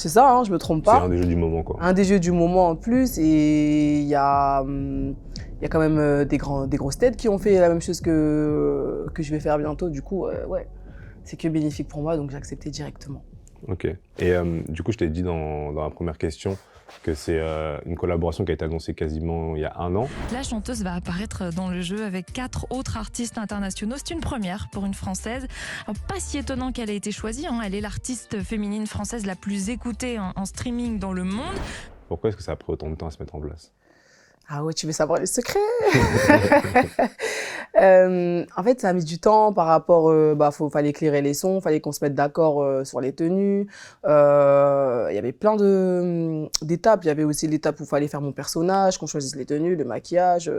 C'est ça, hein, je me trompe C'est pas. un des jeux du moment, quoi. Un des jeux du moment en plus, et il y a quand même des grosses têtes qui ont fait la même chose que je vais faire bientôt. Du coup, ouais, c'est que bénéfique pour moi, donc j'ai accepté directement. Ok. Et du coup, je t'ai dit dans la première question que c'est une collaboration qui a été annoncée quasiment il y a 1 an. La chanteuse va apparaître dans le jeu avec 4 autres artistes internationaux. C'est une première pour une Française. Alors, pas si étonnant qu'elle ait été choisie, hein. Elle est l'artiste féminine française la plus écoutée en streaming dans le monde. Pourquoi est-ce que ça a pris autant de temps à se mettre en place? Ah ouais, tu veux savoir les secrets? En fait, ça a mis du temps par rapport, fallait éclairer les sons, fallait qu'on se mette d'accord sur les tenues. Il y avait plein d'étapes. Il y avait aussi l'étape où il fallait faire mon personnage, qu'on choisisse les tenues, le maquillage,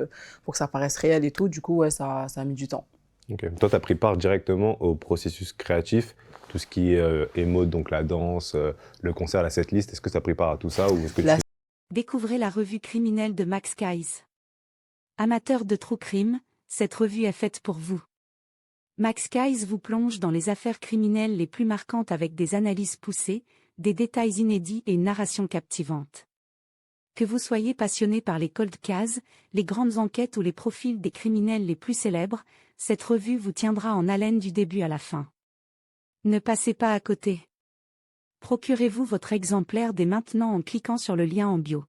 pour que ça paraisse réel et tout. Du coup, ouais, ça a mis du temps. Ok. Toi, tu as pris part directement au processus créatif, tout ce qui est émode, donc la danse, le concert, la setlist. Est-ce que tu as pris part à tout ça ou est-ce que La- Découvrez la revue criminelle de Max Guys. Amateur de true crime, cette revue est faite pour vous. Max Guys vous plonge dans les affaires criminelles les plus marquantes avec des analyses poussées, des détails inédits et une narration captivante. Que vous soyez passionné par les cold cases, les grandes enquêtes ou les profils des criminels les plus célèbres, cette revue vous tiendra en haleine du début à la fin. Ne passez pas à côté. Procurez-vous votre exemplaire dès maintenant en cliquant sur le lien en bio.